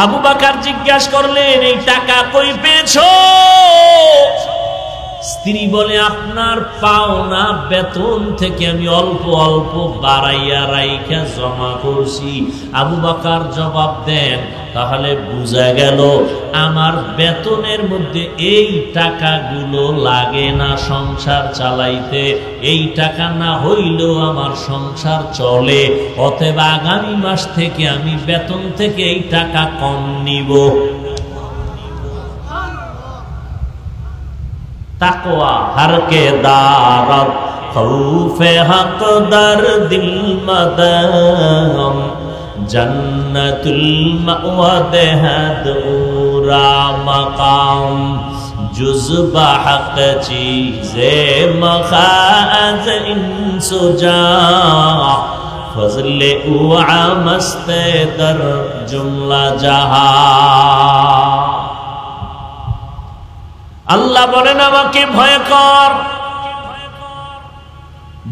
আবু বকর জিজ্ঞাসা করলেন, এই টাকা কই পেয়েছো? স্ত্রী বলে, আপনার পাওনা বেতন থেকে আমি অল্প অল্প বাড়াইয়া রাইখা জমা করছি। আবু বকর জবাব দেন, তাহলে বোঝা গেল আমার বেতনের মধ্যে এই টাকাগুলো লাগে না সংসার চালাইতে। এই টাকা না হইলেও আমার সংসার চলে, অতএব আগামী মাস থেকে আমি বেতন থেকে এই টাকা কম নিব। তাকওয়া হরকে দারদ খৌফে হক দর দিল মদম জন্নতুল মাওয়া দেহদ উরা মকাম जुज़्बा हक़ चीज़े मखाज़ इंसुजा फज़ले उआ मस्ते दर जुमला जहा। আল্লাহ বলেন আমাকে ভয় কর।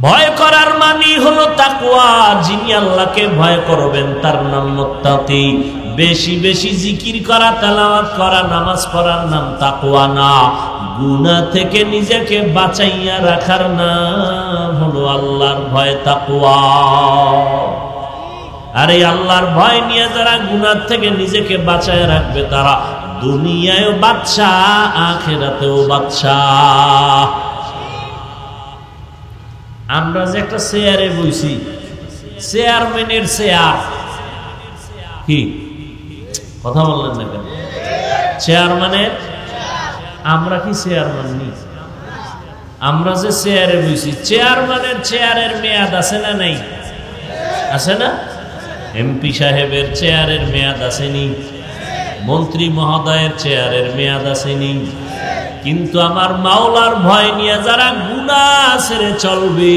ভয় করার মানে হলো তাকওয়া। যিনি আল্লাহকে ভয় করবেন তার নাম মুত্তাকি। বেশি বেশি জিকির করা, তেলাওয়াত করা, নামাজ পড়ার নাম তাকওয়া না। গুনাহ থেকে নিজেকে বাঁচাইয়া রাখার নাম হলো আল্লাহর ভয়, তাকওয়া। আর এই আল্লাহর ভয় নিয়ে যারা গুনাহ থেকে নিজেকে বাঁচায় রাখবে তারা দুনিয়ায়ও বাদশাহ, আখিরাতেও বাদশাহ। আমরা যে একটা চেয়ারে বইছি, চেয়ারম্যানের চেয়ার, কি কথা বললেন না কেন? চেয়ারম্যানের, আমরা কি চেয়ারম্যান নি? আমরা যে চেয়ারে বইছি, চেয়ারম্যানের চেয়ারের মেয়াদ আছে না নাই? আছে না? এমপি সাহেবের চেয়ারের মেয়াদ আসেনি, মন্ত্রী মহোদয়ের চেয়ারের মেয়াদ আসেনি। কিন্তু আমার মাওলার ভয় নিয়ে যারা গুনাহ ছেড়ে চলবে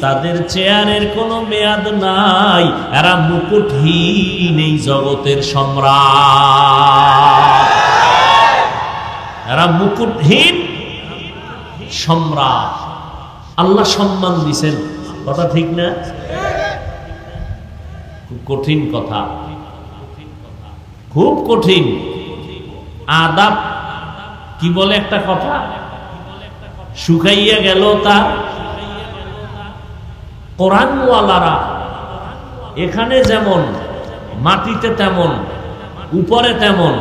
তাদের চেয়ারের কোনো মেয়াদ নাই। এরা মুকুটহীন এই জগতের সম্রাট, এরা মুকুটহীন সম্রাট। আল্লাহ সম্মান দিছেন, কথা ঠিক না? খুব কঠিন কথা, খুব কঠিন। আদাব কি বলে একটা কথা, শুকাইয়া গেল তার। কোরআনওয়ালারা এখানে যেমন, মাটিতে তেমন, উপরে তেমন,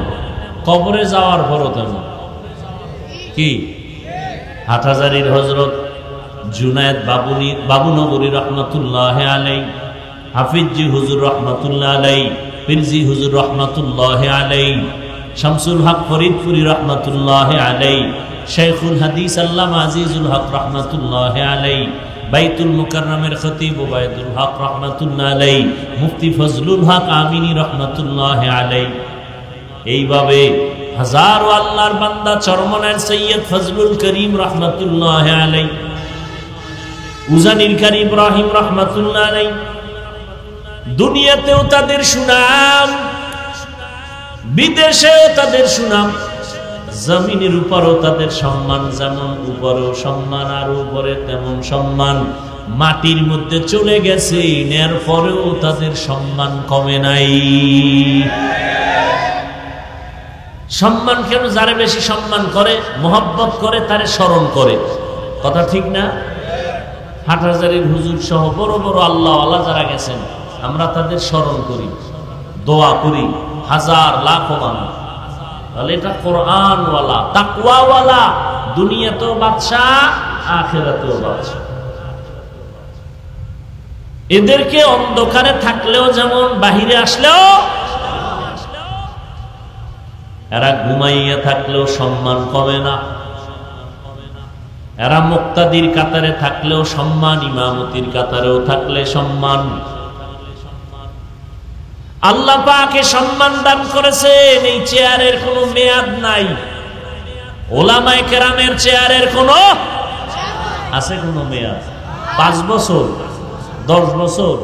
কবরে যাওয়ার পরও তেমন। কি হাটহাজারীর হযরত জুনায়েদ বাবুনগরী রহমাতুল্লাহ আলাইহি, হাফিজি হুজুর রহমাতুল্লাহ আলাইহি, পিরজি হুজুর রহমাতুল্লাহ আলাইহি, শামসুল হক ফরিদপুরি রহমাতুল্লাহ আলাইহি, শাইখুল হাদিস আল্লামা আজিজুল হক রহমাতুল্লাহ আলাইহি, বাইতুল মুকাররমের খতিব ওবায়দুল হক রহমাতুল্লাহ আলাইহি, মুফতি ফজলুল হক আমিনী রহমাতুল্লাহ আলাইহি। এইভাবে হাজারো আল্লাহর বান্দা, চরমনার সৈয়দ ফজলুল করিম রহমাতুল্লাহ আলাইহি, উজানির কারি ইব্রাহিম রহমাতুল্লাহ আলাইহি। দুনিয়াতেও তাদের সুনাম, বিদেশেও তাদের সুনাম, জমিনের উপরও তাদের সম্মান। যেমন উপরেও সম্মান, আর উপরে তেমন সম্মান। মাটির মধ্যে চলে গেছে, এর পরেও তাদের সম্মান কমে নাই। সম্মান কেন? যারে বেশি সম্মান করে, মহব্বত করে, তারে স্মরণ করে, কথা ঠিক না? হাটহাজারীর হুজুর সহ বড় বড় আল্লাহওয়ালা যারা গেছেন, আমরা তাদের স্মরণ করি, দোয়া করি, হাজার লাখ মানুষ। তাহলে এটা কোরআনওয়ালা, তাকওয়াওয়ালা, দুনিয়াতেও বাদশাহ, আখিরাতেও বাদশাহ। এদেরকে অন্ধকারে থাকলেও যেমন, বাহিরে আসলেও, এরা ঘুমাইয়া থাকলেও সম্মান কমে না। এরা মুক্তাদির কাতারে থাকলেও সম্মান, ইমামতির কাতারেও থাকলে সম্মান। আল্লাহ পাকে সম্মান দান করেছেন। এই চেয়ারের কোনো মেয়াদ নাই। ওলামায়ে কেরামের চেয়ারের কোনো আছে কোনো মেয়াদ? 5 বছর, 10 বছর,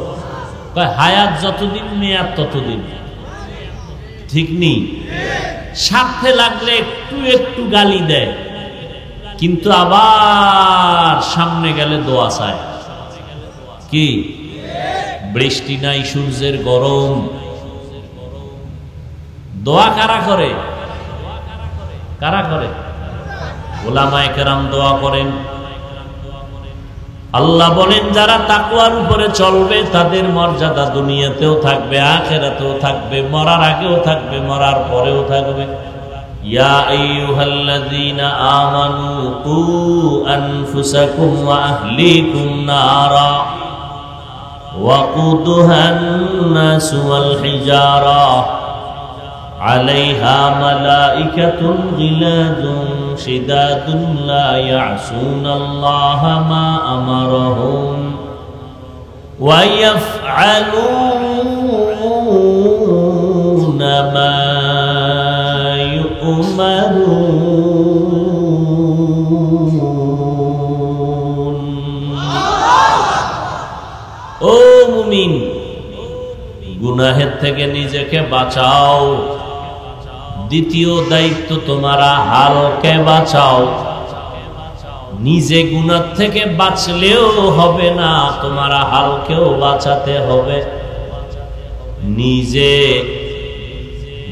হায়াত যতদিন, মেয়াদ ততদিন, ঠিক নেই? স্বার্থে লাগলে একটু একটু গালি দেয়, কিন্তু আবার সামনে গেলে দোয়া চায়। কি বৃষ্টি নাই, সূর্যের গরম, দোয়া কারা করে? কারা করে? উলামায়ে কেরাম দোয়া করেন। আল্লাহ বলেন যারা তাকওয়ার উপরে চলবে তাদের মর্যাদা দুনিয়াতেও থাকবে, আখিরাতেও থাকবে, মরার আগেও থাকবে, মরার পরেও থাকবে। ইয়া আইয়ুহাল্লাযীনা আমানু কু আনফুসাকুম ওয়া আহলিকুম নারা ওয়াকুদুহান নাসু ওয়াল হিজারা আলাইহা মালাইকাতুন গিলাদুন শিদাদুন লা ইয়াসুনাল্লাহা মা আমারাহুম ওয়া ইয়াফআলুনা মা ইউমারুন। ও মুমিন, গুনাহের থেকে নিজেকে বাঁচাও। দ্বিতীয় দায়িত্ব, তোমারা হালকে বাঁচাও। নিজে গুনাহ থেকে বাঁচলেও হবে না, তোমারা হালকেও বাঁচাতে হবে। নিজে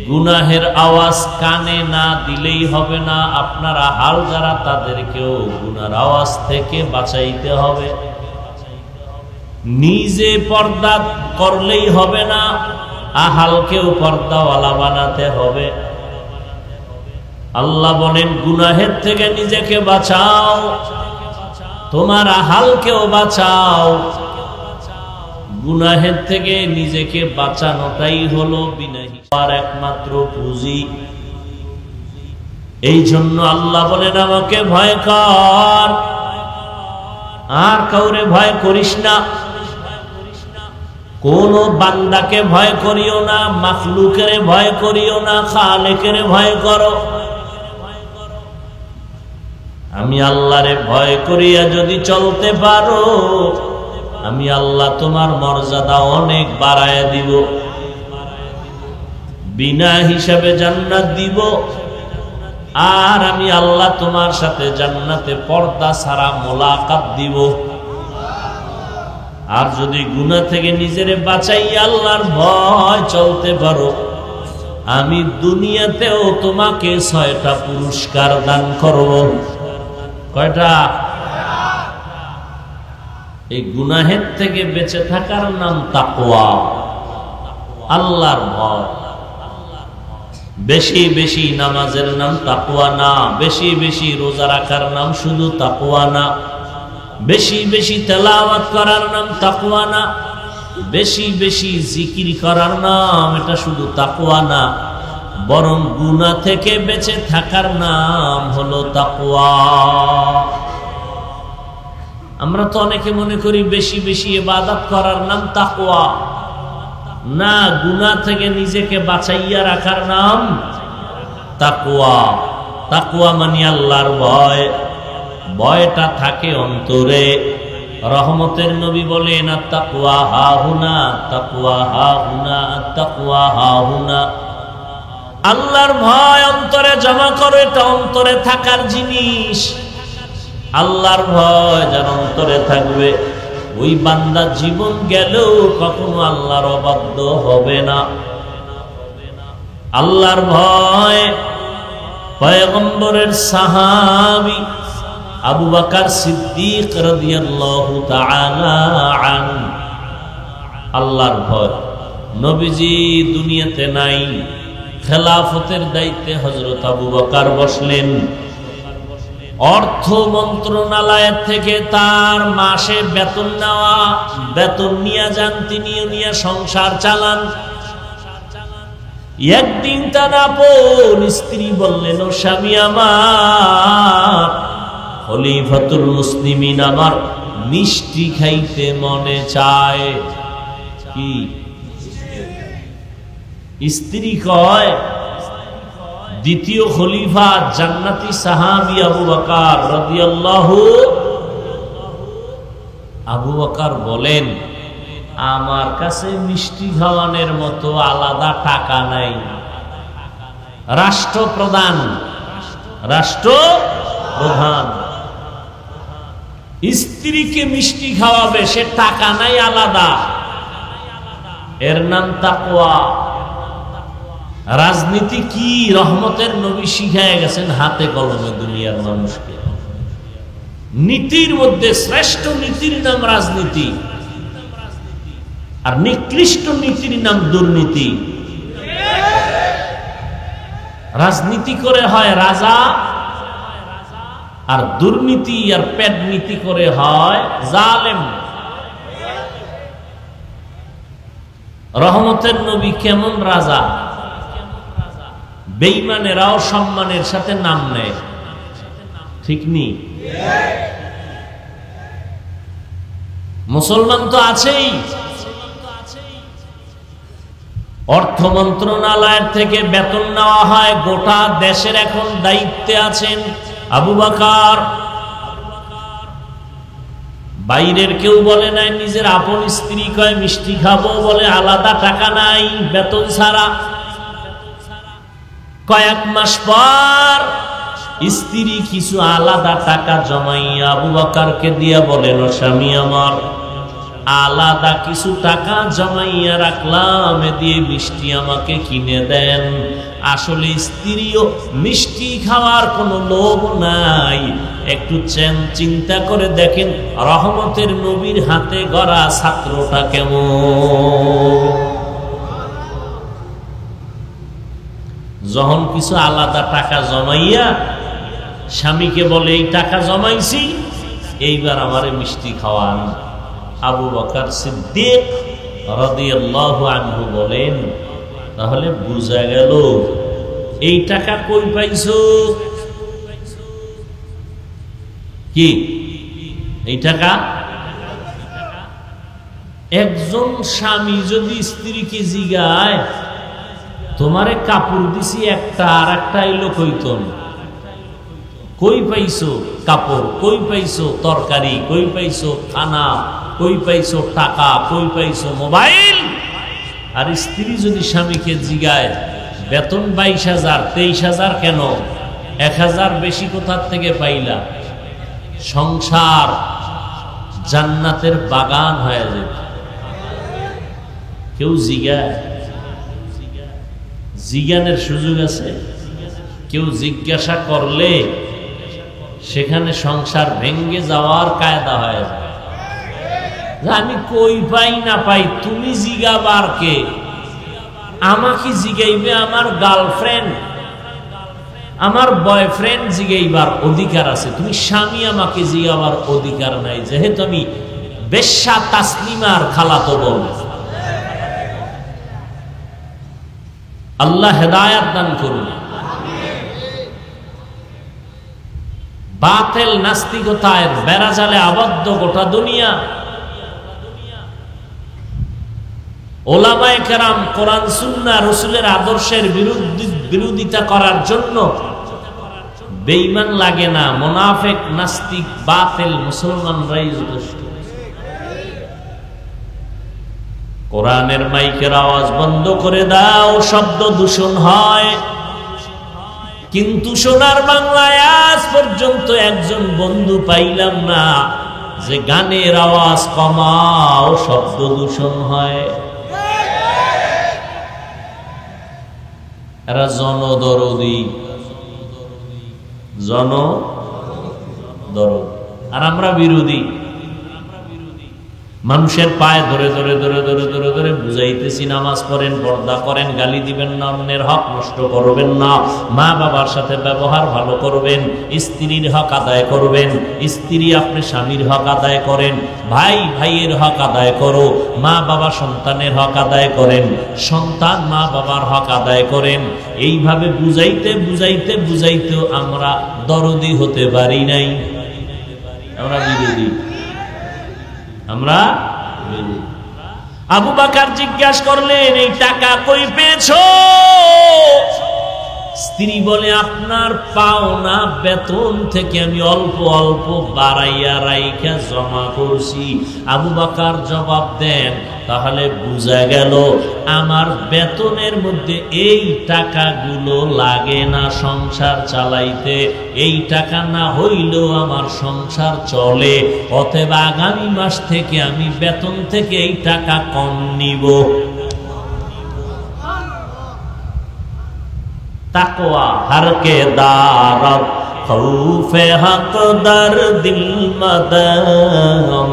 গুনাহের আওয়াজ কানে না দিলেই হবে না, আপনারা হাল যারা তাদেরকেও গুনার আওয়াজ থেকে বাঁচাইতে হবে। নিজে পর্দা করলেই হবে না, আহালকেও পর্দাওয়ালা বানাতে হবে। আল্লাহ বলেন গুনাহের থেকে নিজেকে বাঁচাও, তোমার আহালকেও বাঁচাও। গুনাহের থেকে নিজেকে বাঁচানোটাই হলো বিনাহী আর একমাত্র পুঁজি। এই জন্য আল্লাহ বলেন আমাকে ভয় কর, আর কাউরে ভয় করিস না। কোন বান্দাকে ভয় করিও না, মাখলুকের ভয় করিও না, খালেকের ভয় করো। আমি আল্লাহরে ভয় করিয়া যদি চলতে পারো, আমি আল্লাহ তোমার মর্যাদা অনেক বাড়ায় দিব, বিনা হিসাবে জান্নাত দিব। আর আমি আল্লাহ তোমার সাথে জান্নাতে পর্দা ছাড়া মোলাকাত দিব। আর যদি গুনাহ থেকে নিজেরে বাঁচাই আল্লাহর ভয় চলতে পারো, আমি দুনিয়াতেও তোমাকে 6টা পুরস্কার দান করব। কয়টা? এই গুনাহের থেকে বেঁচে থাকার নাম তাকওয়া, আল্লাহর ভয়। বেশি বেশি নামাজের নাম তাকওয়া না, বেশি বেশি রোজা রাখার নাম শুধু তাকওয়া না, বেশি বেশি তেলাওয়াত করার নাম তাকওয়া না, বেশি বেশি জিকির করার নাম এটা শুধু তাকওয়া না, বরং গুনাহ থেকে বেঁচে থাকার নাম হলো তাকওয়া। আমরা তো অনেকে মনে করি বেশি বেশি ইবাদত করার নাম তাকওয়া, না, গুনাহ থেকে নিজেকে বাঁচাইয়া রাখার নাম তাকওয়া। তাকওয়া মানে আল্লাহর ভয়। ভয়টা থাকে অন্তরে। রহমতের নবী বলেন আত-তাকওয়া হাহুনা, তাকওয়া হাহুনা, আত-তাকওয়া হাহুনা। আল্লাহর ভয় অন্তরে জমা করো, এটা অন্তরে থাকার জিনিস। আল্লাহর ভয় যার অন্তরে থাকবে, ওই বান্দা জীবন গেলেও কখনো আল্লাহর অবাধ্য হবে না। আল্লাহর ভয় পয়গম্বরের সাহাবী আবু বকর সিদ্দিক রাদিয়াল্লাহু তাআলা আনহু। আল্লাহর ভয়। নবীজি দুনিয়াতে নাই, খেলাফতের দায়িত্বে হযরত আবু বকর বসলেন। অর্থ মন্ত্রণালয় থেকে তার মাসে বেতন নেওয়া, বেতন নিয়ে যান, তিনিও নিয়ে সংসার চালান। একদিন তার আপন স্ত্রী বললেন, ও স্বামী আমার, খলিফাতুল মুসলিমিন আমার মিষ্টি খাইতে মনে চায়। কি স্ত্রী কয়? দ্বিতীয় খলিফা জান্নাতি সাহাবী আবু বকর রাদিয়াল্লাহু। আবু বকর বলেন, আমার কাছে মিষ্টি খাওয়ানোর মতো আলাদা টাকা নাই। রাষ্ট্রপ্রধান, রাষ্ট্রপ্রধান স্ত্রীকে মিষ্টি খাওয়াবে, সে টাকা নাই আলাদা। এর নাম তাকওয়া। রাজনীতি কি রহমতের নবী শিখায় গেছেন হাতে কলমে দুনিয়ার মানুষকে। নীতির মধ্যে শ্রেষ্ঠ নীতির নাম রাজনীতি, আর নিকৃষ্ট নীতির নাম দুর্নীতি। রাজনীতি করে হয় রাজা, আর দুর্নীতি আর পেট নীতি করে হয় জালেম। রহমতের নবী কেমন রাজা? বেঈমানেরাও সম্মানের সাথে নাম নেয়, ঠিক নেই? মুসলমান তো আছেই, অর্থ মন্ত্রণালয়ের থেকে বেতন নেওয়া হয়, গোটা দেশের এখন দায়িত্বে আছেন আবু বকর। বাইরের কেউ বলে নাই, নিজের আপন স্ত্রী কয় মিষ্টি খাবো, বলে আলাদা টাকা নাই বেতন ছাড়া। কয়েক মাস পর স্ত্রী কিছু আলাদা টাকা জমাইয়া আবু বকরকে দিয়া বলেন, ও স্বামী আমার, আলাদা কিছু টাকা জমাইয়া রাখলাম, এ দিয়ে মিষ্টি আমাকে কিনে দেন। আসলে স্ত্রীও মিষ্টি খাওয়ার কোনো লোভ নাই। একটু চিন্তা করে দেখেন রহমতের নবীর হাতে গড়া ছাত্রটা কেমন। যখন কিছু আলাদা টাকা জমাইয়া স্বামীকে বলে, এই টাকা জমাইছি, এইবার আমারে মিষ্টি খাওয়ান। আবু বকর সিদ্দিক রাদিয়াল্লাহু আনহু বলেন, তাহলে বুঝা গেল এই টাকা কই পাইছো? কি এই টাকা? একজন স্বামী যদি স্ত্রীকে জিগায়, তোমারে কাপড় দিছি একটা, আর একটা এলো কইতন, কই পাইছো কাপড়, কই পাইছো তরকারি, কই পাইছো খানা, কই পাইছো টাকা, কই পাইছো মোবাইল? আর স্ত্রী যদি স্বামীকে জিগায়, বেতন 22,000, 23,000 কেন, 1,000 বেশি কোথার থেকে পাইলা? সংসার জান্নাতের বাগান হয়ে যেত। কেউ জিগায়? জিজ্ঞানের সুযোগ আছে? কেউ জিজ্ঞাসা করলে সেখানে সংসার ভেঙ্গে যাওয়ার কায়দা হয়ে যায়। আমি কই পাই না পাই, তুমি জিগাবার কে? আমাকে জিগাইবে আমার গার্লফ্রেন্ড, আমার বয়ফ্রেন্ড জিগাইবার অধিকার আছে, তুমি স্বামী আমাকে জিগাবার অধিকার নাই, যেহেতু আমি বেশ্যা তাসলিমার খালাতো বোন। আল্লাহ হেদায়াত দান করুন। বাতিল নাস্তিকতায় বেড়াজালে আবদ্ধ গোটা দুনিয়া। ওলামায়ে কেরাম কোরআন সুন্নাহ রাসূলের আদর্শের বিরোধিতা করার জন্য বেঈমান লাগে না, মুনাফিক নাস্তিক বাতিল মুসলমানরাই যথেষ্ট। কোরআনের মাইকের আওয়াজ বন্ধ করে দাও, শব্দ দূষণ হয়। কিন্তু সোনার বাংলায় আজ পর্যন্ত একজন বন্ধু পাইলাম না যে গানের আওয়াজ কমাও, শব্দ দূষণ হয়। এরা জনদরদি, আর আমরা বিরোধী। মানুষের পায়ে ধরে ধরে ধরে ধরে ধরে ধরে বুঝাইতেছি, নামাজ পড়েন, পর্দা করেন, গালি দিবেন না, অন্যের হক নষ্ট করবেন না, মা বাবার সাথে ব্যবহার ভালো করবেন, স্ত্রীর হক আদায় করবেন, স্ত্রী আপনি স্বামীর হক আদায় করেন, ভাই ভাইয়ের হক আদায় করো, মা বাবা সন্তানের হক আদায় করেন, সন্তান মা বাবার হক আদায় করেন। এইভাবে বুঝাইতে বুঝাইতে বুঝাইতেও আমরা দরদি হতে পারি নাই, আমরা বিরোধী। আমরা আবু বকর জিজ্ঞাসা করলেন, এই টাকা কই পেয়েছো? স্ত্রী বলে, আপনার পাওনা বেতন থেকে আমি অল্প অল্প বাড়াইয়া রাইখা জমা করছি। আবু বকর জবাব দেন, তাহলে বুঝা গেল আমার বেতনের মধ্যে এই টাকাগুলো লাগে না সংসার চালাইতে, এই টাকা না হইলেও আমার সংসার চলে, অতএব আগামী মাস থেকে আমি বেতন থেকে এই টাকা কম নিব। তাকওয়া हर के दारत खौफे हक दर दिल मदम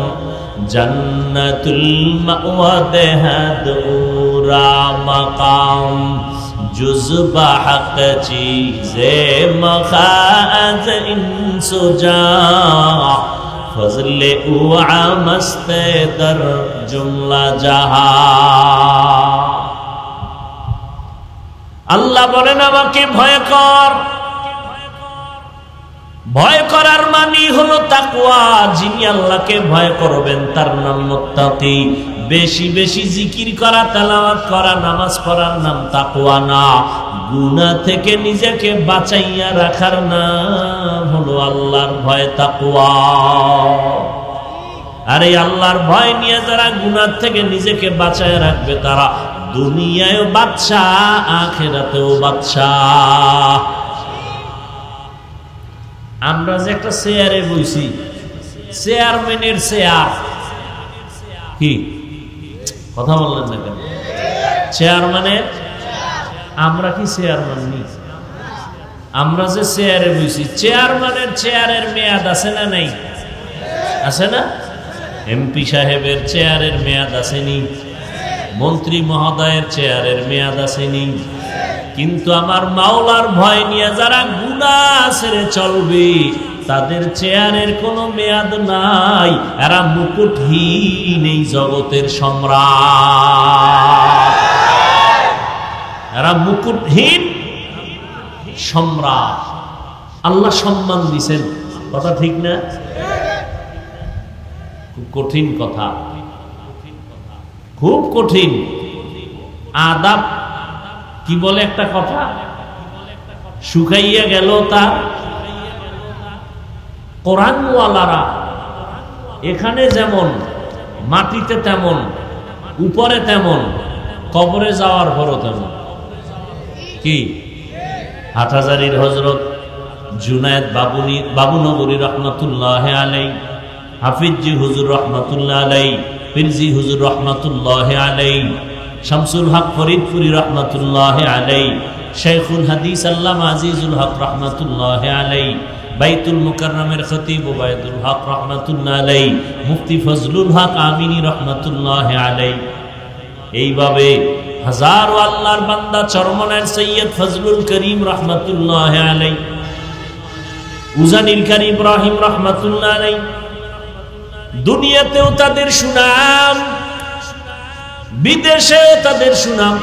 जन्नतुल मअवा है दूरा मकाम जुज़्बा हक चीज़े मखाज़ इंसुजा फज़ले उआ मस्ते दर जुमला जहा। আল্লাহ বলেন আমাকে ভয় কর। ভয় করার মানে হলো তাকওয়া। যিনি আল্লাহকে ভয় করবেন তার নাম মুত্তাকি। বেশি বেশি জিকির করা, তেলাওয়াত করা, নামাজ পড়ার নাম তাকওয়া না। গুনাহ থেকে নিজেকে বাঁচাইয়া রাখার নাম হলো আল্লাহর ভয়, তাকওয়া। আর এই আল্লাহর ভয় নিয়ে যারা গুনাহ থেকে নিজেকে বাঁচায় রাখবে তারা দুনিয়ায়ও বাদশাহ, আখিরাতেও বাদশাহ। আমরা যে একটা চেয়ারে বইছি, চেয়ারম্যানের চেয়ার, কি কথা বললেন না কেন? চেয়ারম্যানের, আমরা কি চেয়ারম্যান নি? আমরা যে চেয়ারে বইছি, চেয়ারম্যানের চেয়ারের মেয়াদ আছে না নাই? আছে না? এমপি সাহেবের চেয়ারের মেয়াদ আসেনি, মন্ত্রী মহোদয়ের চেয়ারের মেয়াদ আসেনি। কিন্তু আমার মাওলার ভয় নিয়ে যারা গুনাহ ছেড়ে চলবে তাদের চেয়ারের কোনো মেয়াদ নাই। এরা মুকুটহীন এই জগতের সম্রাট, এরা মুকুটহীন সম্রাট। আল্লাহ সম্মান দিছেন, কথা ঠিক না? খুব কঠিন কথা, খুব কঠিন। আদাব কি বলে একটা কথা, শুকাইয়া গেল তার। কোরআনওয়ালারা এখানে যেমন, মাটিতে তেমন, উপরে তেমন, কবরে যাওয়ার পরও তেমন। কি হাটহাজারীর হযরত জুনায়েদ বাবুনগরী রহমাতুল্লাহ আলাইহি, হাফিজি হুজুর রহমাতুল্লাহ আলাইহি, ফিরজি হুজুর রহমাতুল্লাহ আলাইহি, শামসুল হক ফরিদপুরি রহমাতুল্লাহ আলাইহি, শাইখুল হাদিস আল্লামা আজিজুল হক রহমাতুল্লাহ আলাইহি, বাইতুল মুকাররমের খতিব ওবায়দুল হক রহমাতুল্লাহ আলাইহি, মুফতি ফজলুল হক আমিনী রহমাতুল্লাহ আলাইহি। এইভাবে হাজারো আল্লাহর বান্দা, চরমনার সৈয়দ ফজলুল করিম রহমাতুল্লাহ আলাইহি, উজানিল কারী ইব্রাহিম রহমাতুল্লাহ আলাইহি। দুনিয়াতেও তাদের সুনাম, বিদেশেও তাদের সুনাম,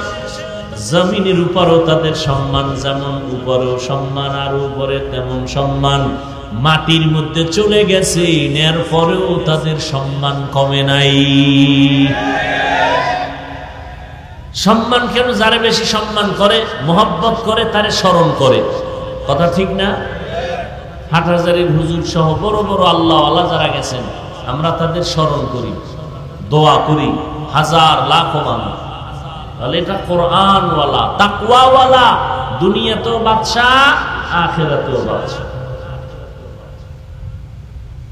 জমিনের উপরও তাদের সম্মান। যেমন উপরেও সম্মান, আর উপরে তেমন সম্মান। মাটির মধ্যে চলে গেছে, এর পরেও তাদের সম্মান কমে নাই। সম্মান কেন? যারা বেশি সম্মান করে, মহব্বত করে, তারে স্মরণ করে, কথা ঠিক না? হাটহাজারীর হুজুর সহ বড় বড় আল্লাহওয়ালা যারা গেছেন, আমরা তাদের স্মরণ করি, দোয়া করি, হাজার লাখো মানুষ। তাহলে এটা কোরআনওয়ালা, তাকওয়াওয়ালা, দুনিয়াতেও বাদশাহ, আখিরাতেও বাদশাহ।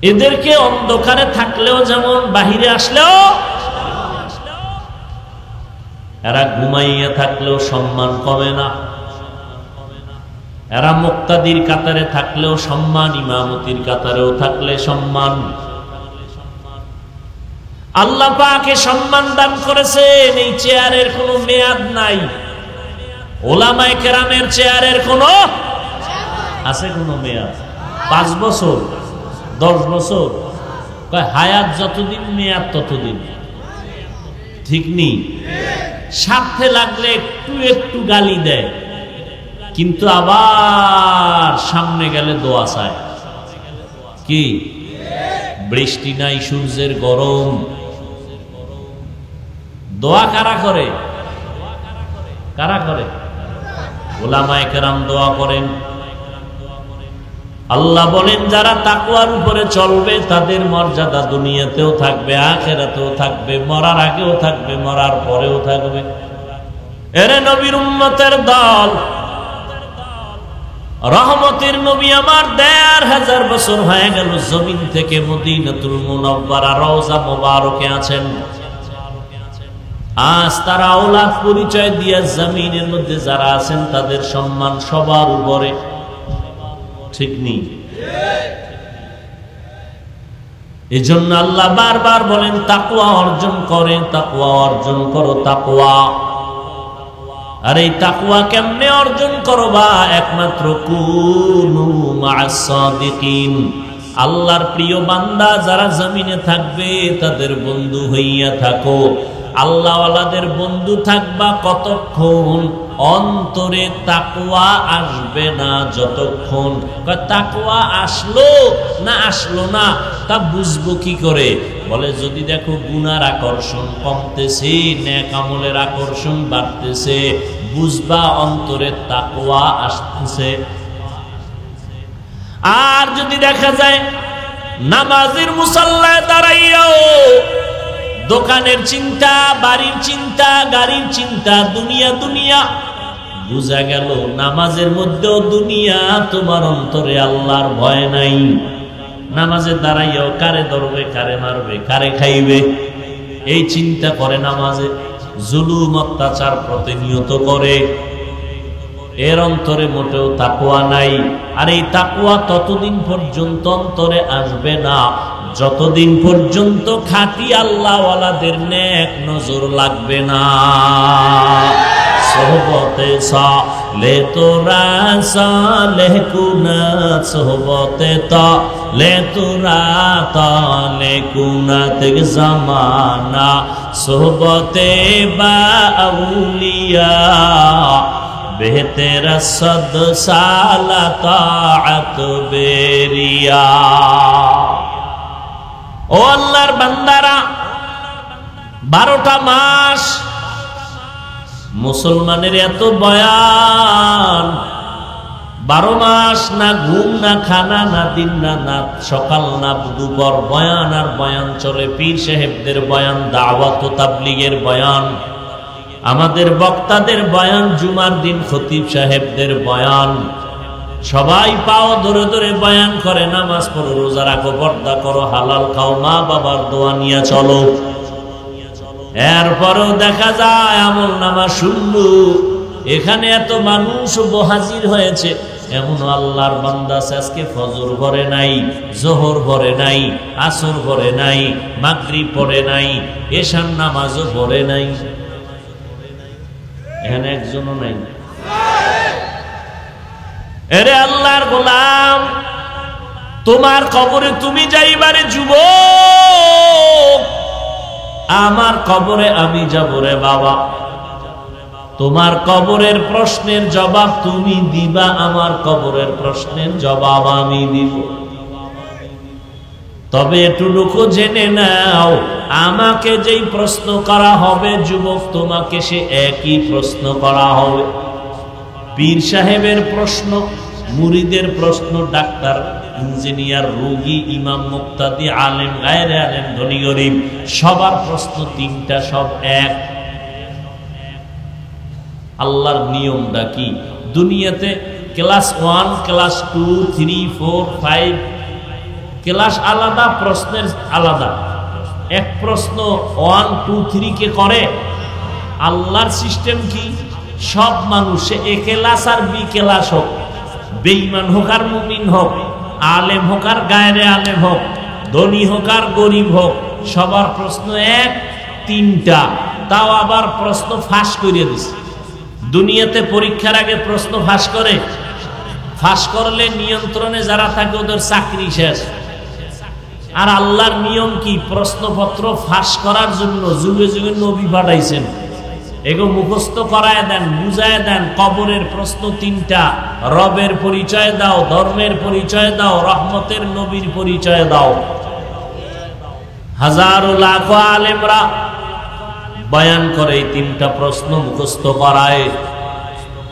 এদেরকে অন্ধকারে থাকলেও যেমন, বাহিরে আসলেও, এরা ঘুমাইয়া থাকলেও সম্মান কমে না। এরা মুক্তাদির কাতারে থাকলেও সম্মান, ইমামতির কাতারেও থাকলে সম্মান। আল্লাহ পাকে সম্মান দান করেছেন। এই চেয়ারের কোনো মেয়াদ নাই। ওলামায়ে কেরামের চেয়ারের কোনো আছে কোনো মেয়াদ? 5 বছর, 10 বছর, হায়াত যতদিন মেয়াদ ততদিন, ঠিক নেই? স্বার্থে লাগলে একটু একটু গালি দেয়, কিন্তু আবার সামনে গেলে দোয়া চায়। কি বৃষ্টি নাই, সূর্যের গরম, দোয়া কারা করে? কারা করে? ওলামায়ে কেরাম দোয়া করেন। আল্লাহ বলেন যারা তাকওয়ার উপরে চলবে তাদের মর্যাদা দুনিয়াতেও থাকবে, আখিরাতেও থাকবে, মরার আগেও থাকবে, মরার পরেও থাকবে। এরে নবীর উম্মতের দল, রহমতের নবী আমার ১৫০০ বছর হয়ে গেল জমিন থেকে মদিনাতুল মুনাওয়ারা রওজা মোবারকে আছেন। আজ তারা আওলাদ পরিচয় দিয়া জমিনের মধ্যে যারা আছেন তাদের সম্মান সবার উপরে, ঠিক নেই? এই জন্য আল্লাহ বারবার বলেন তাকওয়া অর্জন করে, তাকওয়া অর্জন করো, তাকওয়া। আর এই তাকওয়া কেমনে অর্জন করবা? একমাত্র কুনু মা'আস সাদিকিন, আল্লাহর প্রিয় বান্দা যারা জমিনে থাকবে তাদের বন্ধু হইয়া থাকো। আল্লাহওয়ালাদের বন্ধু থাকবা কতক্ষণ? অন্তরে তাকওয়া আসবে না যতক্ষণ। তাকওয়া আসলো না আসলো না তা বুঝবো কি করে? বলে যদি দেখো গুনার আকর্ষণ কমতেছে, নেক আমলের আকর্ষণ বাড়তেছে, বুঝবা অন্তরে তাকওয়া আসতেছে। আর যদি দেখা যায় নামাজের মুসাল্লায় দাঁড়াইয়াও দোকানের চিন্তা, বাড়ির চিন্তা, গাড়ির চিন্তা, দুনিয়া দুনিয়া, বুঝা গেল নামাজের মধ্যেও দুনিয়া, তোমার অন্তরে আল্লাহর ভয় নাই। নামাজে দাঁড়াইয়াও কারে ধরবে, কারে মারবে, কারে খাইবে, এই চিন্তা করে নামাজে। জুলুম অত্যাচার প্রতিনিয়ত করে, এর অন্তরে মোটেও তাকওয়া নাই। আর এই তাকওয়া ততদিন পর্যন্ত অন্তরে আসবে না যতদিন পর্যন্ত খাঁটি আল্লাহওয়ালাদের নেক নজর লাগবে না। সোহবতে সালে তোরা সালেহ কুনাত, সোহবতে তালে তোরা তালে কুনাত জামানা, সোহবতে বা আউলিয়া বেহতের সদ সালা তাআত বেরিয়া। ও আল্লাহর বান্দারা, 12টা মাস মুসলমানের এত বয়ান, 12 মাস না ঘুম, না খানা, না দিন, না রাত, সকাল না দুপুর বয়ান আর বয়ান চলে। পীর সাহেবদের বয়ান, দাওয়াত ও তাবলীগের বয়ান, আমাদের বক্তাদের বয়ান, জুমার দিন খতিব সাহেবদের বয়ান, সবাই পাও ধরে ধরে বয়ান করে। নামাজ পড়ো, রোজা রাখো, পর্দা করো, হালাল খাও, মা বাবার দোয়া নিয়ে চলো। এরপরেও দেখা যায় আমল নামা শূন্য। এখানে এত মানুষ হাজির হয়েছে, এমন আল্লাহর বান্দা আজকে ফজর ভরে নাই, জোহর ভরে নাই, আসর ভরে নাই, মাগরিব পড়ে নাই, এশার নামাজও পড়ে নাই, এখানে একজনও নাই। এরে আল্লাহর গোলাম, তোমার কবরে তুমি যাইবারে যুবক, আমার কবরে আমি যাব রে বাবা। তোমার কবরের প্রশ্নের জবাব তুমি দিবা, আমার কবরের প্রশ্নের জবাব আমি দিব। তবে এটুকু জেনে নাও, আমাকে যেই প্রশ্ন করা হবে যুবক, তোমাকে সে একই প্রশ্ন করা হবে। পীর সাহেবের প্রশ্ন, মুরিদের প্রশ্ন, ডাক্তার, ইঞ্জিনিয়ার, রোগী, ইমাম, মুক্তাদি, আলেম, গায়রে আলেম, ধনী গরিব, সবার প্রশ্ন তিনটা, সব এক। আল্লাহর নিয়মটা কি? দুনিয়াতে ক্লাস 1, ক্লাস 2, 3, 4, 5 ক্লাস আলাদা, প্রশ্নের আলাদা। এক প্রশ্ন 1, 2, 3 কে করে। আল্লাহর সিস্টেম কি? সব মানুষ, এ ক্লাস আর বি ক্লাস হোক, বেঈমান হোক আর মুমিন হোক, আলেম হোক আর গায়রে আলেম হোক, ধনী হোক আর গরিব হোক, সবার প্রশ্ন এক, তিনটা। তাও আবার প্রশ্ন ফাঁস করিয়ে দিছে। দুনিয়াতে পরীক্ষার আগে প্রশ্ন ফাঁস করে, ফাঁস করলে নিয়ন্ত্রণে যারা থাকে ওদের চাকরি শেষ। আর আল্লাহর নিয়ম কি? প্রশ্নপত্র ফাঁস করার জন্য যুগে যুগে নবী পাঠাইছেন। এগো মুখস্থ করায় দেন, বুঝায় দেন। কবরের প্রশ্ন তিনটা, রবের পরিচয় দাও, ধর্মের পরিচয় দাও, রহমতের নবীর পরিচয় দাও। হাজারো লাখো আলেমরা বয়ান করে এই তিনটা প্রশ্ন মুখস্থ করায়।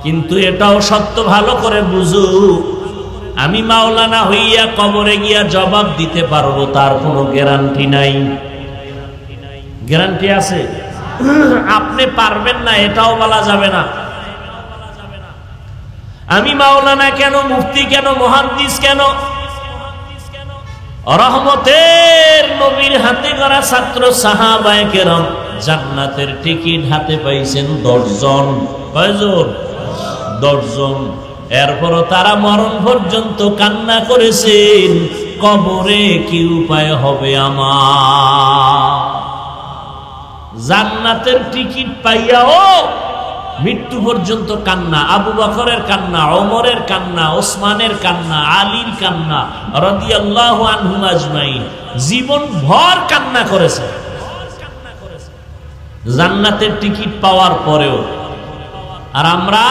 কিন্তু এটাও সত্য, ভালো করে বুঝু, আমি মাওলানা হইয়া কবরে গিয়া জবাব দিতে পারবো তার কোনো গ্যারান্টি নাই। গ্যারান্টি আছে? আপনি পারবেন না এটাও বলা যাবে না। আমি মাওলানা কেন, মুফতি কেন, মুহাদ্দিস কেন? রহমতের নবীর হাতে গড়া ছাত্র সাহাবায়ে কেরাম জান্নাতের টিকিট হাতে পাইছেন 10 জন। কয়জন? 10 জন। এরপরও তারা মরণ পর্যন্ত কান্না করেছেন, কবরে কি উপায় হবে আমার। জান্নাতের টিকিট পাইয়াও মৃত্যু পর্যন্ত কান্না। আবু বকরের কান্না, ওমরের কান্না, ওসমানের কান্না, আলীর কান্না রাদিয়াল্লাহু আনহুম আজমাইন, জীবন ভর কান্না করেছে জান্নাতের টিকিট পাওয়ার পরেও। আর আমরা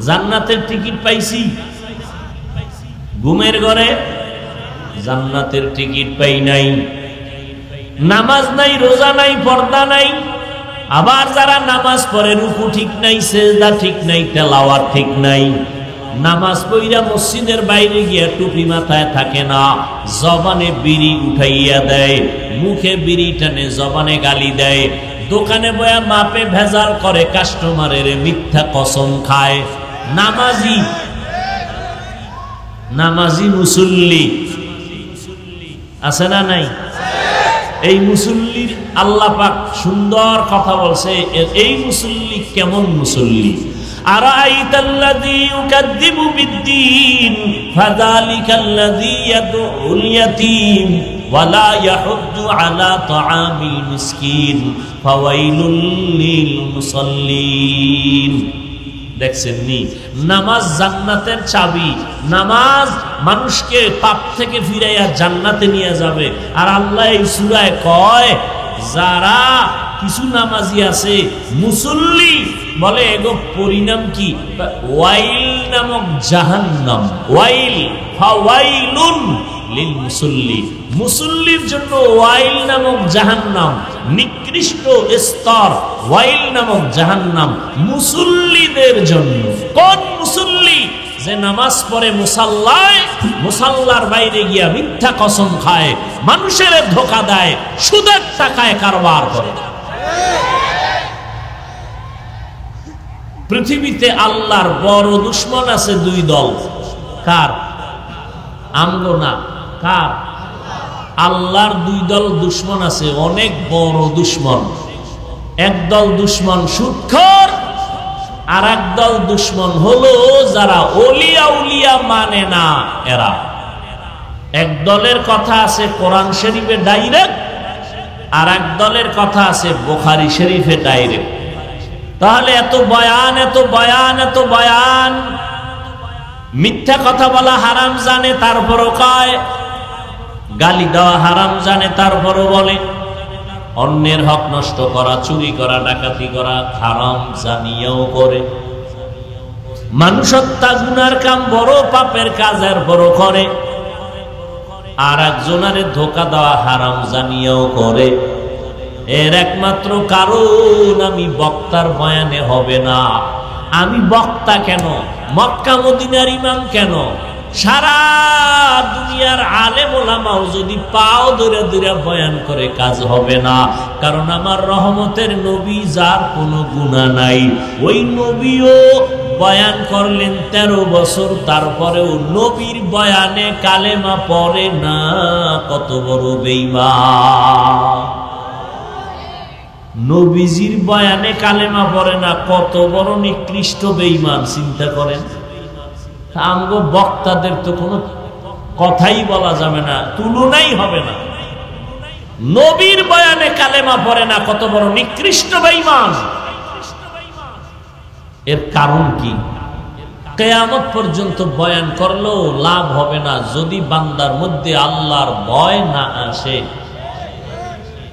জান্নাতের টিকিট পাইছি, ঘুমের ঘরে জান্নাতের টিকিট পাই নাই। নামাজ নাই, রোজা নাই, পর্দা নাই। আবার যারা নামাজ পড়ে রুকু ঠিক নাই, সেজদা ঠিক নাই, তেলাওয়াত ঠিক নাই। নামাজ পড়িয়া মসজিদের বাইরে গিয়া টুপি মাথায় থাকে না, জবানে বিড়ি উঠাইয়া দেয়, মুখে বিড়ি টানে, জবানে গালি দেয়, দোকানে বয়া মাপে ভেজাল করে, কাস্টমারের মিথ্যা কসম খায়। নামাজি নামাজি মুসল্লি আছে না নাই? এই মুসল্লির আল্লাহ পাক সুন্দর কথা বলছে। এই মুসল্লি কেমন মুসল্লি? আরাইতাল্লাযী ইউকাযযিবু বিদ্দীন ফাযালিকাল্লাযী ইয়াদউল ইয়াতীম ওয়া লা ইয়াহুদ্দু আলা তাআমিল মিসকিন ফাওয়াইলুল লিল মুসাল্লিন। দেখছেন নি, নামাজ জান্নাতের চাবি। নামাজ মানুষকে পাপ থেকে ফিরাইয়া জান্নাতে নিয়ে যাবে। আর আল্লাহ এই সূরায় কয়, যারা কিছু নামাজি আছে মুসল্লি, বলে এগো পরিণাম কি? ওয়াইল নামক জাহান্নাম। ওয়াইল, ফাওয়াইলুন লিল মুসল্লি, মুসল্লির জন্য ওয়াইল নামক জাহান্নাম, নিকৃষ্ট স্তর। ওয়াইল নামক জাহান্নাম মুসল্লিদের জন্য। কোন মুসল্লি? যে নামাজ পড়ে মুসাল্লায়, মুসাল্লার বাইরে গিয়া মিথ্যা কসম খায়, মানুষের ধোঁকা দেয়, সুদের টাকায় কারবার করে। পৃথিবীতে আল্লাহর বড় দুশ্মন আছে 2 দল। কার? আমগো না, কার? আল্লাহর 2 দল দুশ্মন আছে, অনেক বড় দুশ্মন। একদল দুশ্মন সুদখোর, আর একদল দুশ্মন হলো যারা ওলিয়া উলিয়া মানে না এরা। এক দলের কথা আছে কোরআন শরীফে ডাইরেক্ট, আর এক দলের কথা আছে বুখারী শরীফে ডাইরেক্ট। তাহলে এত বয়ান, এত বয়ান, এত বয়ান, মিথ্যা কথা বলা হারাম জানে তারপরও কয়, গালি দেওয়া হারাম জানে তারপরও বলে, অন্যের হক নষ্ট করা, চুরি করা, ডাকাতি করা হারাম জানিয়েও করে, মানুষ হত্যা গুনার কাম বড় পাপের কাজ এরপরও করে, আর একজনের ধোঁকা দেওয়া হারাম জানিয়েও করে। এর একমাত্র কারণ আমি বক্তার বয়ানে হবে না। আমি বক্তা কেন? মক্কা মদিনার ইমাম কেন? সারা দুনিয়ার আলেম ওলামাও যদি পাও ধরে ধরে বয়ান করে কাজ হবে না। কারণ আমার রহমতের নবী, যার কোনো গুনাহ নাই, ওই নবীও বয়ান করলেন 13 বছর, তারপরেও নবীর বয়ানে কালেমা পড়ে না। কত বড় বেঈমান! নবীজির বয়ানে কালেমা পড়ে না, কত বড় নিকৃষ্ট বেঈমান! চিন্তা করেন। আমগো বক্তাদের তো কোনো কথাই বলা যাবে না, তুলনাই হবে না। নবীর বয়ানে কালেমা পড়ে না, কত বড় নিকৃষ্ট বেঈমান! এর কারণ কি? কিয়ামত পর্যন্ত বয়ান করলেও লাভ হবে না যদি বান্দার মধ্যে আল্লাহর ভয় না আসে।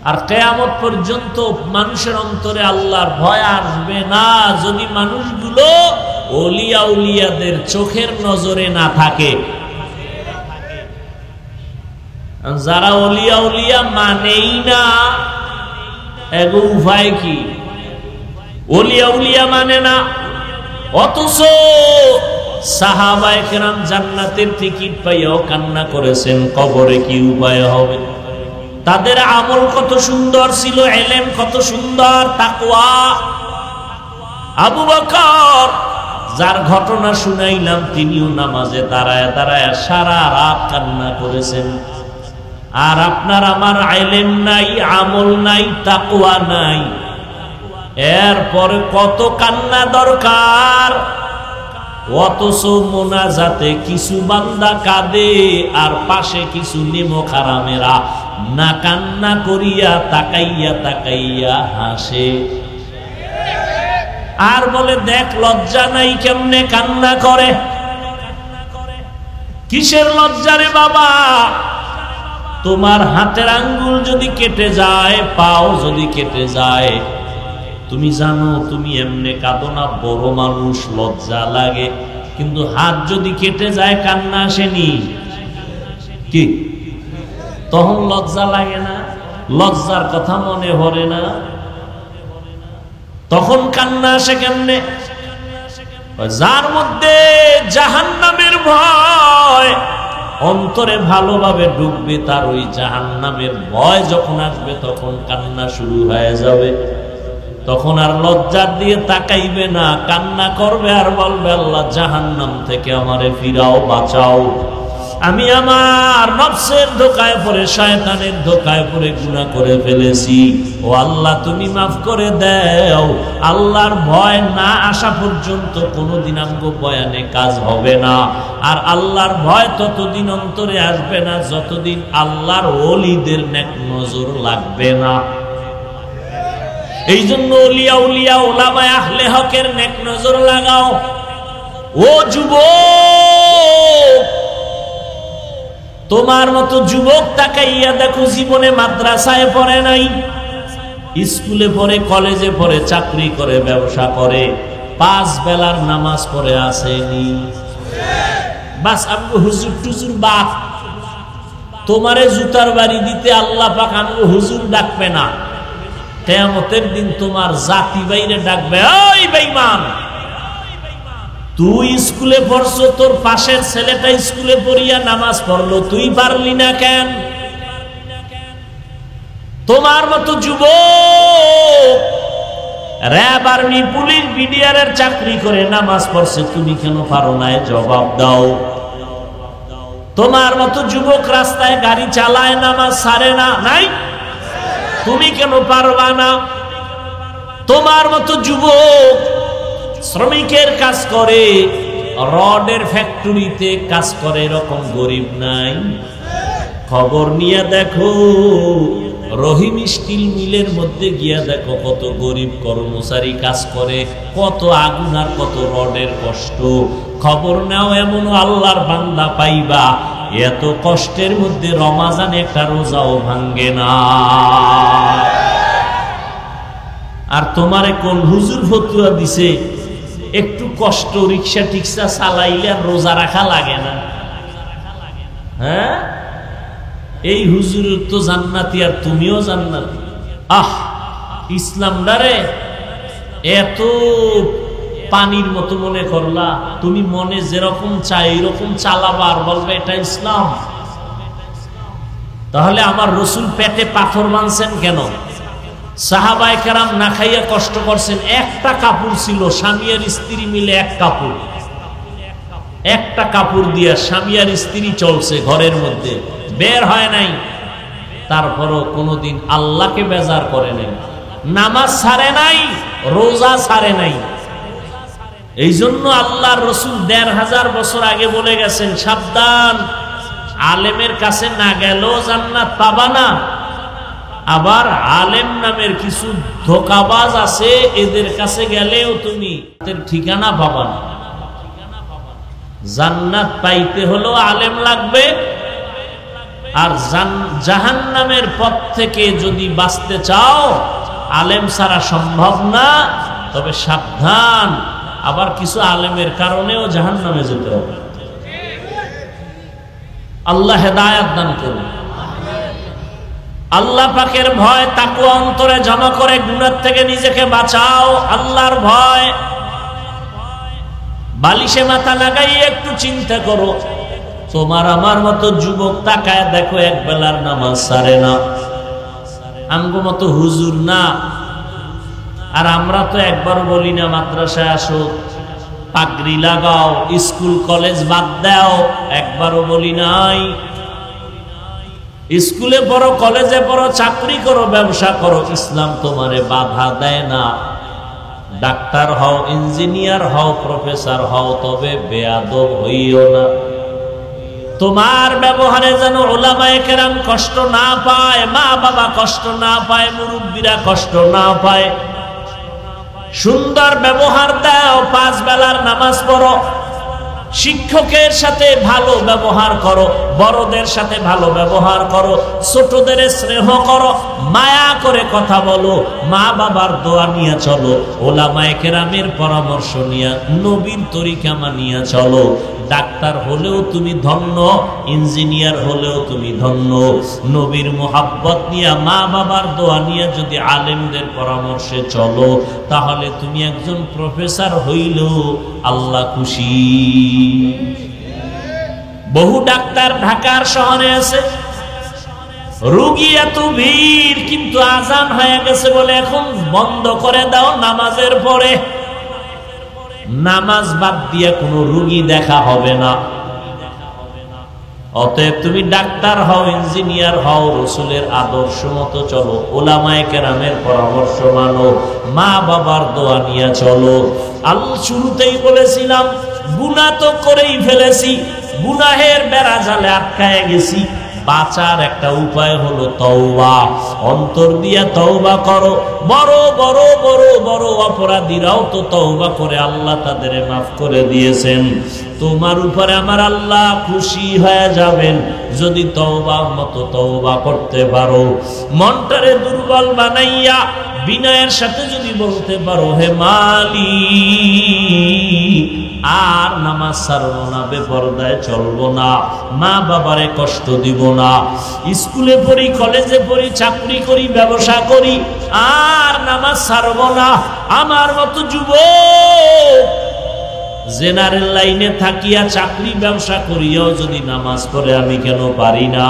আর কিয়ামত পর্যন্ত মানুষের অন্তরে আল্লাহর ভয় আসবে না যদি মানুষগুলো ওলিয়া উলিয়াদের চোখের নজরে না থাকে। যারা ওলিয়া উলিয়া মানেই না, এগো উপায় কি? ওলিয়া উলিয়া মানে না, অথচ সাহাবায়ে কেরাম জান্নাতের টিকিট পাইয়াও কান্না করেছেন, কবরে কি উপায় হবে। তাদের আমল কত সুন্দর ছিল, ইলম কত সুন্দর, তাকওয়া। আবু বকর, যার ঘটনা শুনাইলাম, তিনিও নামাজে দাঁড়ায় দাঁড়ায় সারা রাত কান্না করেছেন। আর আপনার আমার ইলম নাই, আমল নাই, তাকওয়া নাই, এরপরে কত কান্না দরকার। অথচ মোনাজাতে কিছু বান্দা কাঁদে আর পাশে কিছু নেমক হারামেরা না কান্না করিয়া তাকাইয়া তাকাইয়া হাসে আর বলে দেখ লজ্জা নাই কেমনে কান্না করে। কিসের লজ্জা রে বাবা? তোমার হাতের আঙ্গুল যদি কেটে যায়, পাও যদি কেটে যায়, তুমি জানো তুমি এমনে কাঁদো না, বড় মানুষ, লজ্জা লাগে। কিন্তু হাত যদি কেটে যায় কান্না আসেনি কি? তখন লজ্জা লাগে না? লজ্জার কথা মনে পড়ে না? তখন কান্না আসে কেমনে? যার মধ্যে জাহান্নামের ভয় অন্তরে ভালোভাবে ডুববে, তার ওই জাহান্নামের ভয় যখন আসবে তখন কান্না শুরু হয়ে যাবে। তখন আর লজ্জার দিয়ে তাকাইবে না, কান্না করবে আর বলবে আল্লাহ জাহান্নাম থেকে আমারে ফিরাও, বাঁচাও। আমি আমার নফসের ধোঁকায় পড়ে, শয়তানের ধোঁকায় পড়ে গুনাহ করে ফেলেছি, ও আল্লাহ তুমি মাফ করে দাও। আল্লাহর ভয় না আসা পর্যন্ত কোনোদিন আমগো বয়ানে কাজ হবে না। আর আল্লাহর ভয় ততদিন অন্তরে আসবে না যতদিন আল্লাহর ওলিদের নেক নজর লাগবে না। এই জন্য ওলিয়া উলিয়া ওলামায়ে আহলে হকের নেক নজর লাগাও। ও যুবক, তোমার মতো যুবক তাকাইয়া দেখো জীবনে মাদ্রাসায় পড়ে নাই, স্কুলে পড়ে, কলেজে পড়ে, চাকরি করে, ব্যবসা করে, 5 বেলার নামাজ পড়ে আসেনি। বাস আমগো হুজুর টুজুর বাপ, তোমারে জুতার বাড়ি দিতে আল্লাহ পাক আমগো হুজুর ডাকবে না। কিয়ামতের দিন তোমার জাতি বাইরে ডাকবে, ওই বেঈমান, তুই স্কুলে পড়ছো, তোর পাশের ছেলেটা স্কুলে পড়িয়া নামাজ পড়লো, তুই পারলি না কেন? তোমার মতো যুবক র‍্যাব, আর্মি, পুলিশ, বিডিআরের চাকরি করে নামাজ পড়ছে, তুমি কেন পারো না? জবাব দাও। তোমার মতো যুবক রাস্তায় গাড়ি চালায়, নামাজ ছাড়ে না, নাই? তুমি কেন পারবা না? তোমার মতো যুবক শ্রমিকের কাজ করে, রডের ফ্যাক্টরিতে কাজ করে, এরকম গরিব নাই? খবর নিয়ে দেখো, রহিম স্টিল মিলের মধ্যে গিয়া দেখো কত গরিব কর্মচারী কাজ করে, কত আগুন আর কত রডের কষ্ট। খবর নাও, এমন আল্লাহর বান্দা পাইবা এত কষ্টের মধ্যে রমাজানে একটা রোজাও ভাঙ্গে না। আর তোমারে কোন হুজুর ফতুয়া দিছে একটু কষ্ট রিক্সা টিক্সা চালাইলে আর রোজা রাখা লাগে না? হ্যাঁ, এই হুজুর তো জান্নাতি আর তুমিও জান্নাতি। আহ, ইসলামটারে এত পানির মতো মনে করলা, তুমি মনে যেরকম চাই এরকম চালাবা আর বলবে এটা ইসলাম। তাহলে আমার রসুল পেটে পাথর মানছেন কেন? সাহাবায়ে কেরাম না খাইয়া কষ্ট করছেন, একটা কাপড় ছিল, স্বামী আর স্ত্রী মিলে একটা কাপড় দিয়া স্বামী আর স্ত্রী চলছে ঘরের মধ্যে, বের হয় নাই। তারপরও কোনোদিন আল্লাহকে বেজার করে নাই, নামাজ ছাড়ে নাই, রোজা ছাড়ে নাই। এই জন্য আল্লাহর রসুল ১৫০০ বছর আগে বলে গেছেন, সাবধান, আলেমের কাছে না গেলেও জান্নাত পাবা না। আবার আলেম নামের কিছু ধোঁকাবাজ আছে, এদের কাছে গেলেও তুমি ঠিকানা পাবা না। জান্নাত পাইতে হলো আলেম লাগবে, আর জাহান্নামের পথ থেকে যদি বাঁচতে চাও আলেম ছাড়া সম্ভব না। তবে সাবধান, আবার কিছু আলেমের কারণেও জাহান্নামে যেতে হবে। আল্লাহ হেদায়েত দান করুন। আল্লাহ পাকের ভয় তাকওয়া অন্তরে জমা করে গুনাহ থেকে নিজেকে বাঁচাও। আল্লাহর ভয়, বালিশে মাথা লাগাই একটু চিন্তা করো, তোমার আমার মতো যুবক তাকায় দেখো এক বেলার নামাজ ছাড়ে না, আমগো মতো হুজুর না। আর আমরা তো একবারও বলি না মাদ্রাসায় আসো, পাগড়ি লাগাও, স্কুল কলেজ বাদ দাও, একবারও বলি নাই। স্কুলে পড়ো, কলেজে পড়ো, চাকরি করো, ব্যবসা করো, ইসলাম তোমারে বাধা দেয় না। ডাক্তার হও, ইঞ্জিনিয়ার হও, প্রফেসর হও, তবে বেয়াদব হইও না। তোমার ব্যবহারে যেন উলামায়ে কেরাম কষ্ট না পায়, মা বাবা কষ্ট না পায়, মুরব্বীরা কষ্ট না পায়। সুন্দর ব্যবহার দাও, 5 বেলার নামাজ পড়ো, শিক্ষকের সাথে ভালো ব্যবহার করো, বড়দের সাথে ভালো ব্যবহার করো, ছোটদের স্নেহ করো, মায়া করে কথা বলো, মা বাবার দোয়া নিয়ে চলো, উলামায়ে কেরামের পরামর্শ নিয়ে, নবীর তরিকা মানিয়ে চলো। ডাক্তার হলেও তুমি ধন্য, ইঞ্জিনিয়ার হলেও তুমি ধন্য। নবীর মোহাব্বত নিয়ে, মা বাবার দোয়া নিয়ে যদি আলেমদের পরামর্শে চলো, তাহলে তুমি একজন প্রফেসর হইলেও আল্লাহ খুশি। বহু ডাক্তার ঢাকার শহরে আছে, রোগী এত ভিড়, কিন্তু আজান হয়ে গেছে বলে এখন বন্ধ করে দাও নামাজের পরে। নামাজ বাদ দিয়ে কোনো রোগী দেখা হবে না। অতএব তুমি ডাক্তার হও, ইঞ্জিনিয়ার হও, রাসূলের আদর্শ মতো চলো, উলামায়ে কেরামের পরামর্শ মানো, মা বাবার দোয়া নিয়ে চলো। শুরুতেই বলেছিলাম, গুনাহ তো করেই ফেলেছি, গুনাহের বেড়া জালে আটকায় গেছি। বাঁচার একটা উপায় হলো তওবা। অন্তর দিয়া তওবা করো। বড় বড় বড় বড় অপরাধীরাও তো তওবা করে আল্লাহ তাদের মাফ করে দিয়েছেন। তোমার উপরে আমার আল্লাহ খুশি হয়ে যাবেন যদি তওবা মতো তওবা করতে পারো। মনটারে দুর্বল বানাইয়া বিনয়ের সাথে যদি বলতে পারো, হে মালিক, আর নামাজ ছাড়বো না, বেপরদায় চলবো না, মা বাবারে কষ্ট দিব না, স্কুলে পড়ি, কলেজে পড়ি, চাকরি করি, ব্যবসা করি, আর নামাজ ছাড়বো না। আমার মতো যুবক জেনারেল লাইনে থাকিয়া চাকরি ব্যবসা করিয়াও যদি নামাজ পড়ে আমি কেন পারি না?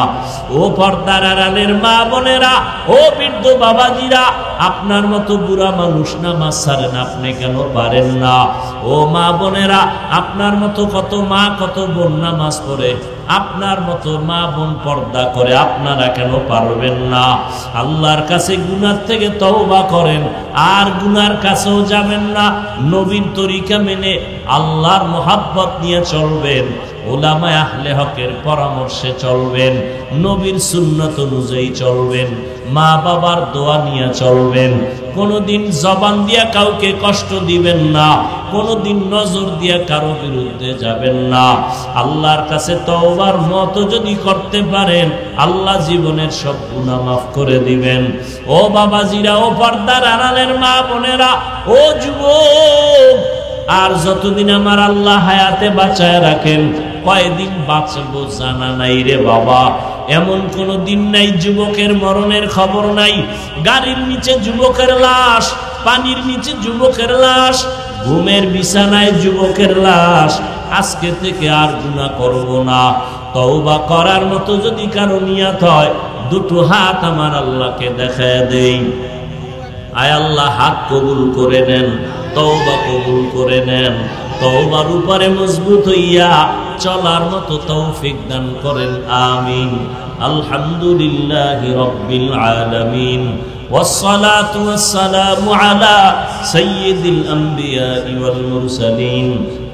ও পর্দার আড়ালের মা বোনেরা, ও বৃদ্ধ বাবাজিরা, আপনার মতো বুড়া মানুষ নামাজ ছাড়েন, আপনি কেন পারেন না? ও মা বোনেরা, আপনার মতো কত মা কত বোন নামাজ পড়ে, আপনার মতো মা বোন পর্দা করে, আপনারা কেন পারবেন না? আল্লাহর কাছে গুনার থেকে তওবা করেন, আর গুনার কাছেও যাবেন না। নবীর তরিকা মেনে আল্লাহর মোহাব্বত নিয়ে চলবেন, উলামায়ে আহলে হকের পরামর্শে চলবেন, নবীর সুন্নাত অনুযায়ী চলবেন, মা বাবার দোয়া নিয়ে চলবেন। কোনোদিন জবান দিয়া কাউকে কষ্ট দিবেন না, কোনোদিন নজর দিয়া কারো বিরুদ্ধে যাবেন না। আল্লাহর কাছে তওবার মতো যদি করতে পারেন, আল্লাহ জীবনের সব গুনাহ মাফ করে দিবেন। ও বাবাজিরা, ও পর্দার আড়ালের মা বোনেরা, ও যুবক, আর যতদিন আমার আল্লাহ হায়াতে বাঁচায় রাখেন, কয়দিন বাঁচবো জানা নাই রে বাবা। এমন কোন দিন নাই যুবকের মরণের খবর নাই। গাড়ির নিচে যুবকের লাশ, পানির নিচে যুবকের লাশ, ঘুমের বিছানায় যুবকের লাশ। আজকে থেকে আর গুনাহ করব না। তওবা করার মতো যদি কারো নিয়ত হয়, দুটো হাত আমার আল্লাহকে দেখায় দেই। আয় আল্লাহ, হাত কবুল করে নেন, তওবা কবুল করে নেন। তওবার উপরে মজবুত হইয়া চলার মতো তৌফিক দান করেন, আমিন। আলহামদুলিল্লাহি রাব্বিল আলামিন, ওয়াসসালাতু ওয়াসসালামু আলা সাইয়্যিদিল আমবিয়াই ওয়াল মুরসালিন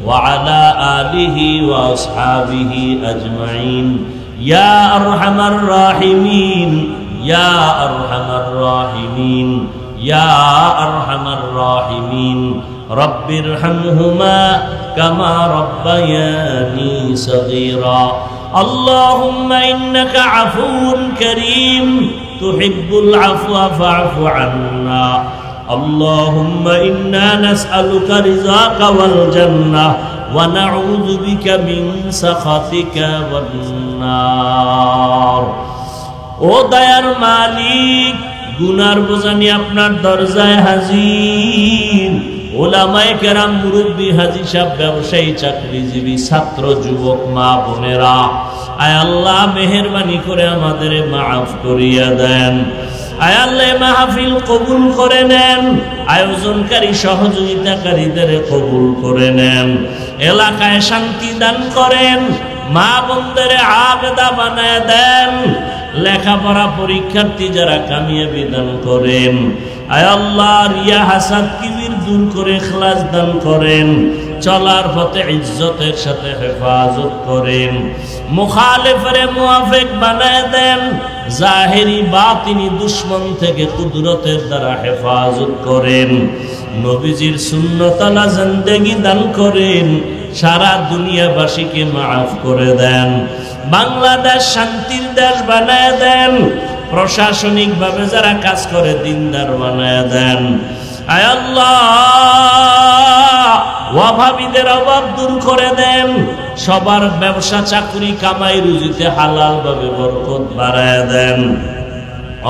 ওয়া আলা আলিহি ওয়া আসহাবিহি আজমাইন। ইয়া আরহামার রাহিমিন, ইয়া আরহামার রাহিমিন, ইয়া আরহামার রাহিমিন। রব্বিরহামহুমা কামা রব্বায়ানি সগীরা। আল্লাহুম্মা ইন্নাকা আফুউন কারীম তুহিব্বুল আফওয়া ফা'ফু আন্না। আল্লাহুম্মা ইন্না নাসআলুকা রিযাকা ওয়াল জান্নাহ ওয়া নাউযু বিকা মিন সাখাতিকা ওয়ান নার। ও দয়ার মালিক, গুনার বোঝা নিয়ে আপনার দরজায় হাজির। উলামায়ে কেরাম, মুরব্বী, হাজী সাহেব, ব্যবসায়ী, চাকরিজীবী, ছাত্র, যুবক, মা বোনেরা, আয় আল্লাহ মেহেরবানি করে আমাদের মাফ করিয়া দেন। আয় আল্লাহ মাহফিল কবুল করে নেন, আয়োজনকারী সহযোগিতাকারীদের কবুল করে নেন, এলাকায় শান্তি দান করেন, মা বোনদের আবেদা বানায় দেন, লেখাপড়া পরীক্ষার্থী যারা কামিয়াবি দান করেন। আয় আল্লাহ রিয়া হাসাদ কিবির দূর করে ইখলাস দান করেন, চলার পথে ইজ্জতের সাথে হেফাজত করেন, মুখালিফরে মুআফিক বানায় দেন, জাহেরি বাতিনি দুশমন থেকে কুদরতের দ্বারা হেফাজত করেন, নবীজির সুন্নতালা জিন্দেগি দান করেন, সারা দুনিয়াবাসীকে মাফ করে দেন, বাংলাদেশ শান্তির দেশ বানায় দেন, প্রশাসনিক ভাবে যারা কাজ করে দিনদার বানায় দেন। আয় আল্লাহ অভাবীদের অভাব দূর করে দেন, সবার ব্যবসা চাকরি কামাই রুজিতে হালাল ভাবে বরকত বাড়ায় দেন,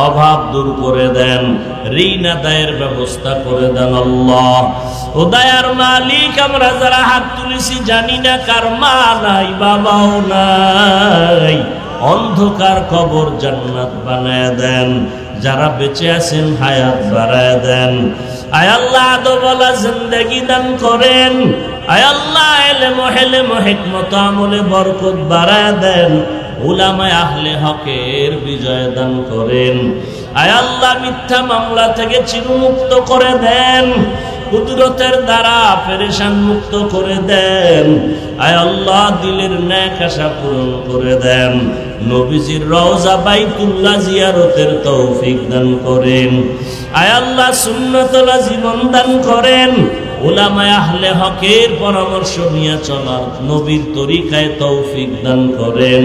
অভাব দূর করে দেন, ঋণ আদায়ের ব্যবস্থা করে দেন। আল্লাহ ও দয়ার মালিক, আমরা যারা হাত তুলেছি জানি না কার মা নাই বাবাও নাই, অন্ধকার কবর জান্নাত বানায় দেন, যারা বেঁচে আছেন হায়াত বাড়ায় দেন। আয় আল্লাহ আদবওয়ালা জিন্দেগি দান করেন, আয় আল্লাহ ইলম হিলম হিকমত আমলে বরকত বাড়ায় দেন, উলামায়ে আহলে হকের বিজয় দান করেন। আয় আল্লাহ মিথ্যা মামলা থেকে চিরমুক্ত করে দেন, কুদরতের দ্বারা পেরেশান মুক্ত করে দেন। আয় আল্লাহ দিলের নেক আশা পূরণ করে দেন, নবীজির রওজা বাইতুল্লাহ জিয়ারতের তৌফিক দান করেন। আয় আল্লাহ সুন্নতলা জীবন দান করেন, উলামায়ে আহলে হকের পরামর্শ নিয়ে চলার নবীর তরিকায় তৌফিক দান করেন,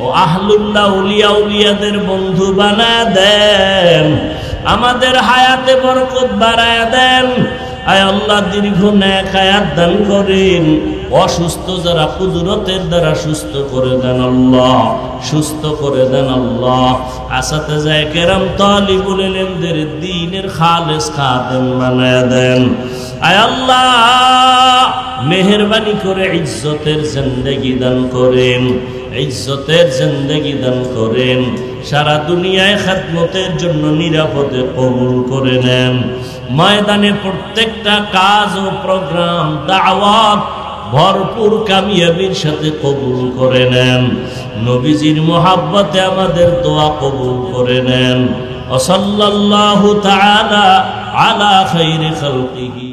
ও আহলুল্লাহ উলিয়া উলিয়াদের বন্ধু বানায় দেন, আমাদের হায়াতে বরকত বাড়ায় দেন। আয় আল্লাহ দীর্ঘ নেক হায়াত দান করেন, অসুস্থ যারা কুদরতের দ্বারা সুস্থ করে দেন আল্লাহ, সুস্থ করে দেন আল্লাহ। আসাতেজায়ে কেরাম তালিবুল ইলমদের দ্বীনের খালেস খাদেম বানায় দেন। আয় আল্লাহ মেহেরবানি করে ইজ্জতের জিন্দেগি দান করেন, ইজ্জতের জিন্দেগি দান করেন, সারা দুনিয়ায় খেদমতের জন্য নিরাপদে কবুল করে নেন। ময়দানে প্রত্যেকটা কাজ ও প্রোগ্রাম দাওয়াত ভরপুর কামিয়াবির সাথে কবুল করে নেন, নবীজির মোহাব্বতে আমাদের দোয়া কবুল করে নেন। ওয়া সাল্লাল্লাহু তাআলা আলা খায়রি খালকিহি।